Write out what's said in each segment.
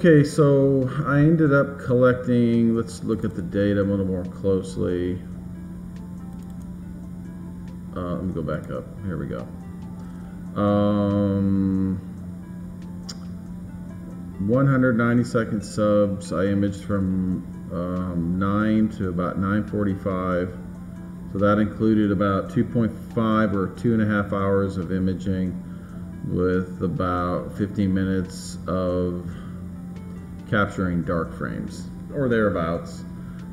Okay, so I ended up collecting, let's look at the data a little more closely. Let me go back up. Here we go. 190-second subs. I imaged from 9 to about 9:45. So that included about 2.5 or 2.5 hours of imaging with about 15 minutes of capturing dark frames or thereabouts.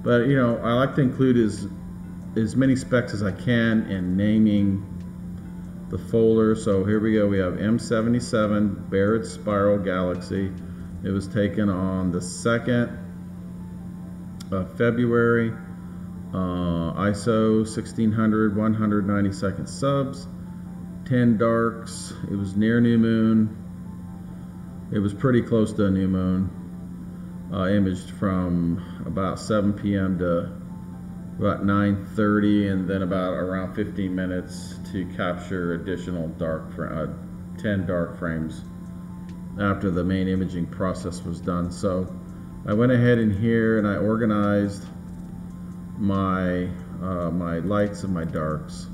But you know, I like to include as many specs as I can in naming the folder. So here we go. We have M77 Barrett Spiral Galaxy. It was taken on the 2nd of February. ISO 1600, 190-second subs, 10 darks. It was near new moon. It was pretty close to a new moon. Imaged from about 7 p.m. to about 9:30, and then about around 15 minutes to capture additional 10 dark frames after the main imaging process was done. So I went ahead in here and I organized my my lights and my darks.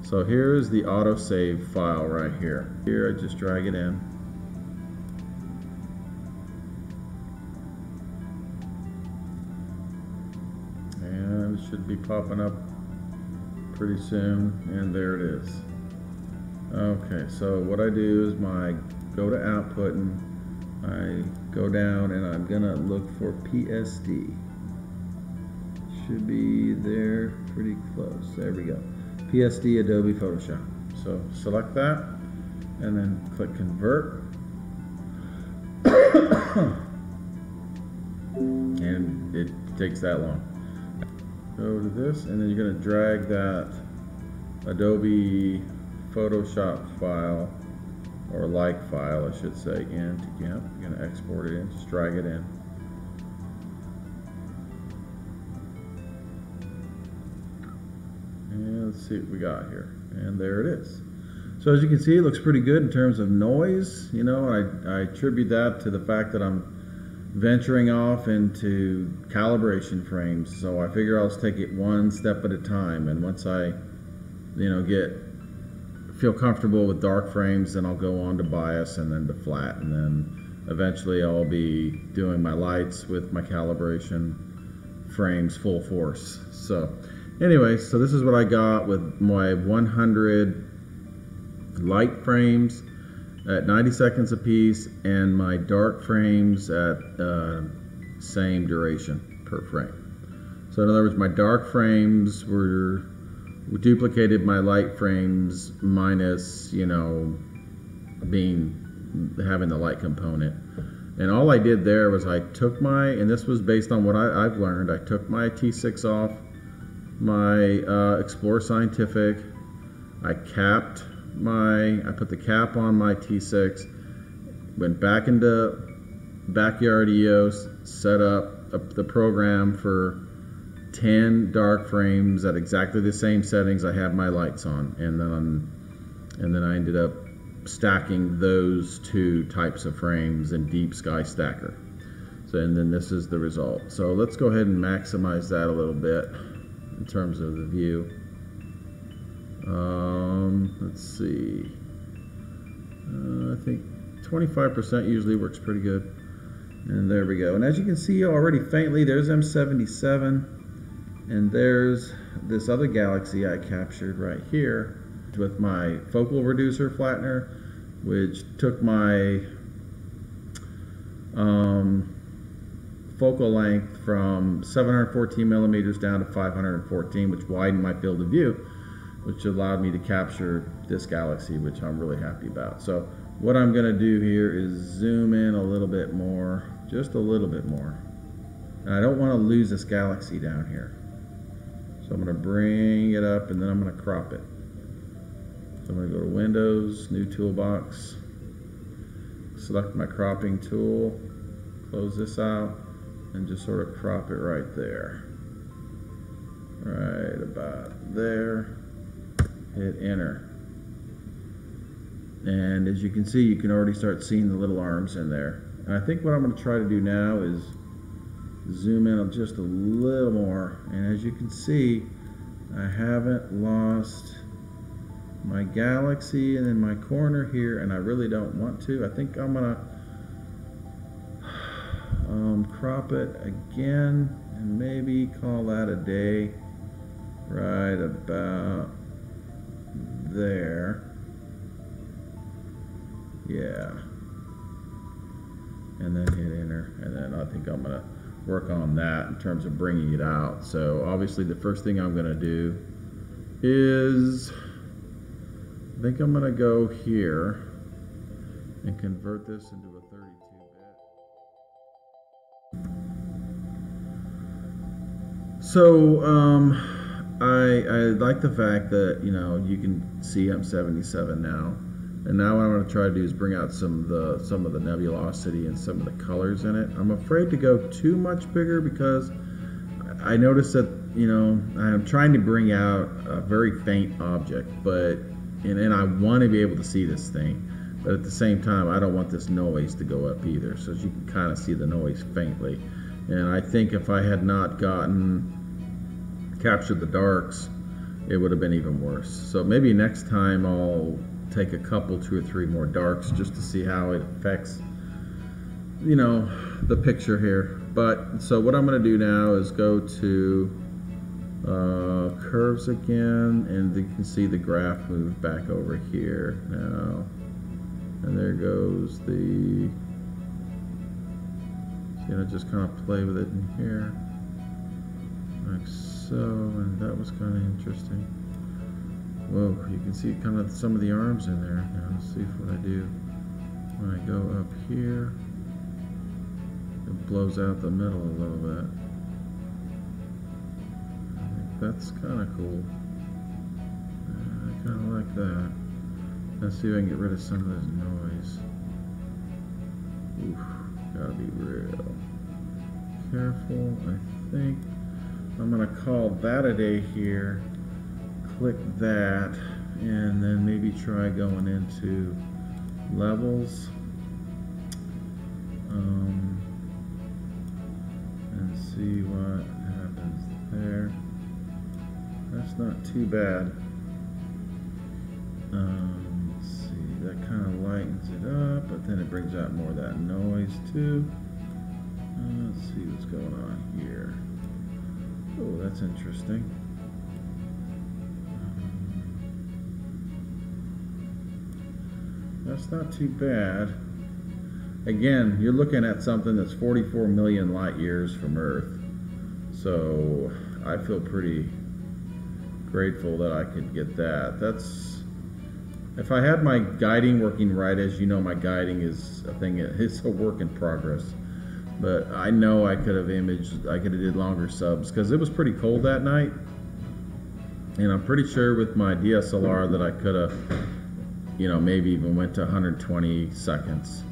So here's the autosave file right here. Here I just drag it in. And it should be popping up pretty soon, and there it is. Okay, so what I do is go to output and I go down and I'm gonna look for PSD. Should be there pretty close. There we go. PSD Adobe Photoshop. So select that and then click convert. And it takes that long. Go to this and then you're going to drag that Adobe Photoshop file, or like file I should say, into GIMP. You're going to export it in, just drag it in. And let's see what we got here. And there it is. So as you can see, it looks pretty good in terms of noise. You know, I attribute that to the fact that I'm venturing off into calibration frames. So I figure I'll just take it one step at a time. And once I, you know, feel comfortable with dark frames, then I'll go on to bias and then to flat. And then eventually I'll be doing my lights with my calibration frames full force. So anyway, so this is what I got with my 100 light frames at 90 seconds a piece, and my dark frames at same duration per frame. So in other words, my dark frames duplicated my light frames minus, you know, having the light component. And all I did there was I took and this was based on what I've learned, I took my T6 off my Explorer Scientific. I put the cap on my T6, went back into Backyard EOS, set up the program for 10 dark frames at exactly the same settings I have my lights on, and then I ended up stacking those two types of frames in DeepSkyStacker. So, and then this is the result. So let's go ahead and maximize that a little bit in terms of the view. Let's see. I think 25% usually works pretty good. And there we go. And as you can see already faintly, there's M77, and there's this other galaxy I captured right here with my focal reducer flattener, which took my focal length from 714 millimeters down to 514, which widened my field of view, which allowed me to capture this galaxy, which I'm really happy about. So what I'm going to do here is zoom in a little bit more, just a little bit more. And I don't want to lose this galaxy down here. So I'm going to bring it up and then I'm going to crop it. So I'm going to go to Windows, New Toolbox, select my cropping tool, close this out, and just sort of crop it right there. Right about there. Hit enter. And as you can see, you can already start seeing the little arms in there. And I think what I'm going to try to do now is zoom in just a little more. And as you can see, I haven't lost my galaxy and then my corner here, and I really don't want to. I think I'm going to crop it again and maybe call that a day right about there. Yeah. And then hit enter, and then I think I'm gonna work on that in terms of bringing it out. So obviously the first thing I'm gonna do is, I think I'm gonna go here and convert this into a 32-bit. So I like the fact that, you know, you can see M77 now. And now what I'm going to try to do is bring out some of the nebulosity and some of the colors in it. I'm afraid to go too much bigger because I noticed that, you know, I'm trying to bring out a very faint object, but and I want to be able to see this thing, but at the same time I don't want this noise to go up either. So as you can kind of see the noise faintly, and I think if I had not captured the darks, it would have been even worse. So maybe next time I'll take a couple, 2 or 3 more darks just to see how it affects, you know, the picture here. But so what I'm going to do now is go to curves again, and you can see the graph move back over here now, and there goes the, so, you know, just kind of play with it in here like so, and that was kind of interesting. Whoa, you can see kind of some of the arms in there. Now let's see what I do when I go up here. It blows out the middle a little bit. I think that's kind of cool. I kind of like that. Let's see if I can get rid of some of this noise. Oof, gotta be real careful. I think I'm gonna call that a day here. Click that, and then maybe try going into levels, and see what happens there. That's not too bad. Let's see, that kind of lightens it up, but then it brings out more of that noise too. Let's see what's going on here. Oh, that's interesting. That's not too bad. Again, you're looking at something that's 44 million light years from Earth. So I feel pretty grateful that I could get that. That's, if I had my guiding working right, as you know, my guiding is a thing, it's a work in progress. But I know I could have did longer subs because it was pretty cold that night. And I'm pretty sure with my DSLR that I could have, you know, maybe even went to 120 seconds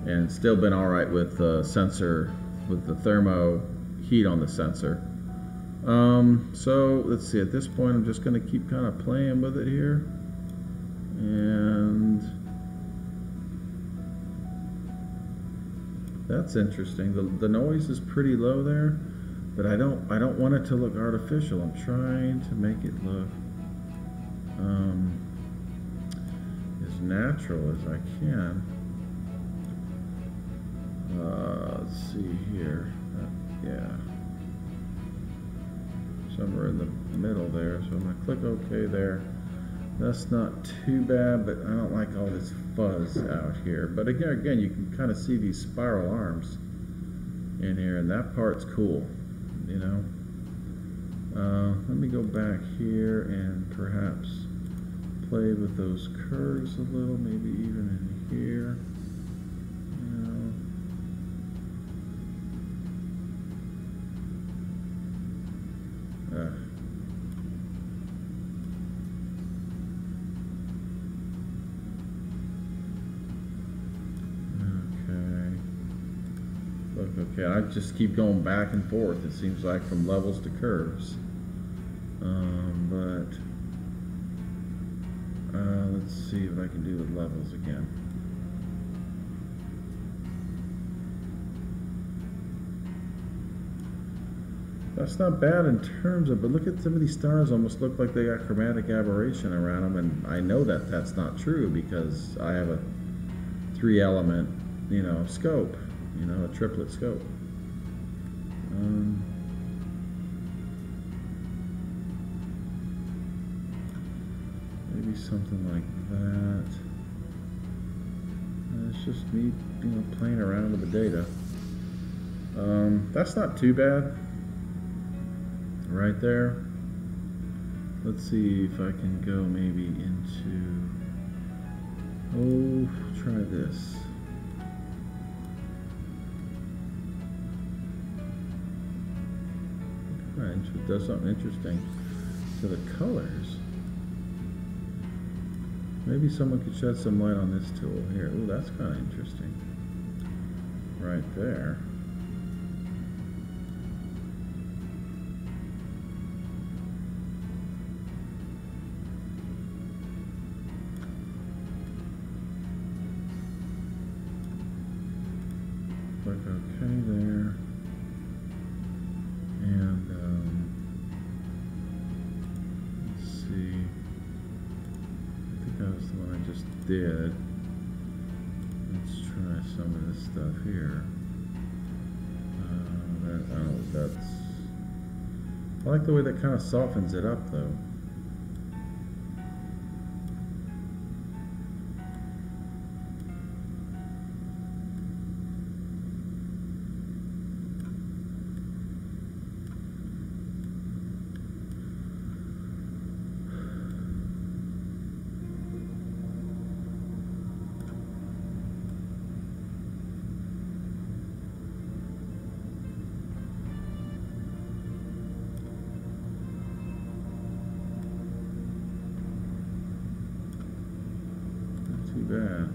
and still been all right with the sensor, with the thermo heat on the sensor. So let's see, at this point I'm just going to keep kind of playing with it here, and that's interesting. The noise is pretty low there, but I don't want it to look artificial. I'm trying to make it look as natural as I can. Let's see here. Yeah, somewhere in the middle there. So I'm going to click OK there. That's not too bad, but I don't like all this fuzz out here. But again, you can kind of see these spiral arms in here, and that part's cool, you know. Let me go back here and perhaps play with those curves a little, maybe even in here. Okay, I just keep going back and forth, it seems like, from levels to curves. Let's see what I can do with levels again. That's not bad in terms of, but look at some of these stars almost look like they got chromatic aberration around them, and I know that that's not true because I have a 3-element, you know, scope, you know, a triplet scope. Maybe something like that. It's just me, you know, playing around with the data. That's not too bad. Right there. Let's see if I can go maybe into, oh, try this. It does something interesting to the colors. Maybe someone could shed some light on this tool here. Oh, that's kind of interesting. Right there. Click OK there. And let's see. I think that was the one I just did. Let's try some of this stuff here. I like the way that kind of softens it up though. Too bad.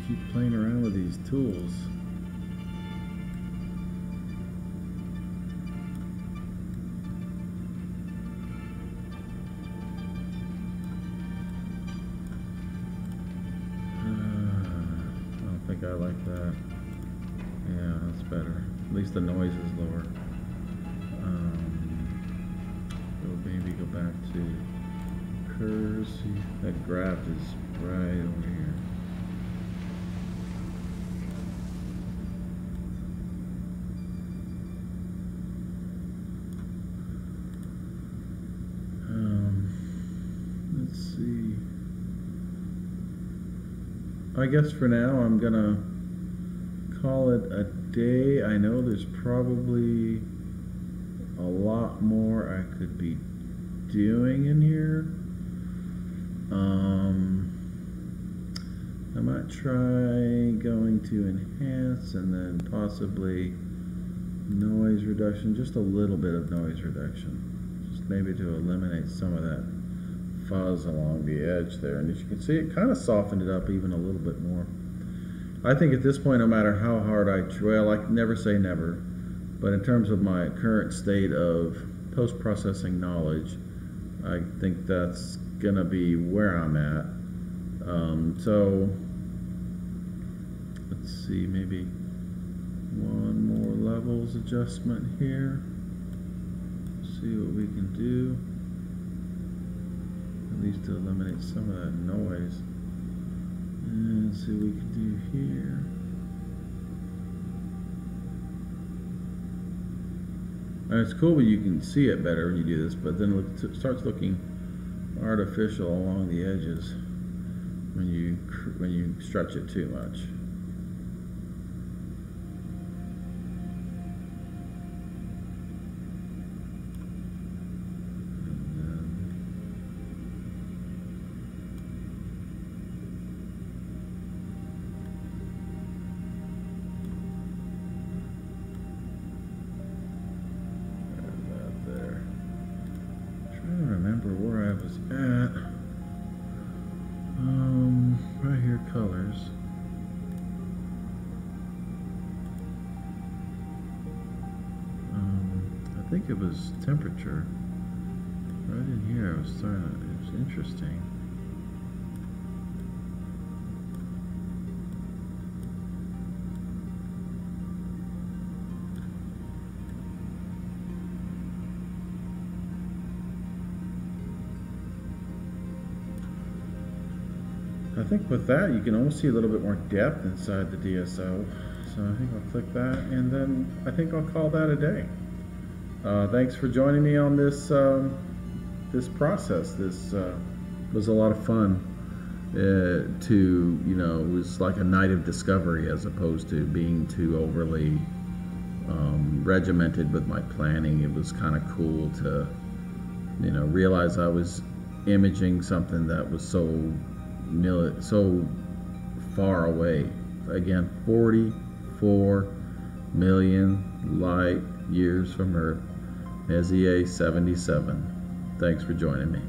Keep playing around with these tools. I don't think I like that. Yeah, that's better. At least the noise is lower. So maybe go back to curves. See, that graph is right over here. Let's see. I guess for now I'm gonna call it a day. I know there's probably a lot more I could be doing in here. I might try going to enhance and then possibly noise reduction, just a little bit of noise reduction, just maybe to eliminate some of that fuzz along the edge there. And as you can see, it kind of softened it up even a little bit more. I think at this point, no matter how hard I never say never, but in terms of my current state of post-processing knowledge, I think that's gonna be where I'm at. So let's see, maybe one more levels adjustment here. See what we can do, at least to eliminate some of that noise. And see what we can do here. And it's cool when you can see it better when you do this, but then it starts looking artificial along the edges when you stretch it too much. think it was temperature. Right in here, it was interesting. I think with that you can almost see a little bit more depth inside the DSO. So I think I'll click that, and then I think I'll call that a day. Thanks for joining me on this this process. This was a lot of fun. It was like a night of discovery as opposed to being too overly regimented with my planning. It was kind of cool to realize I was imaging something that was so far away. Again, 44 million light years from Earth. M77. Thanks for joining me.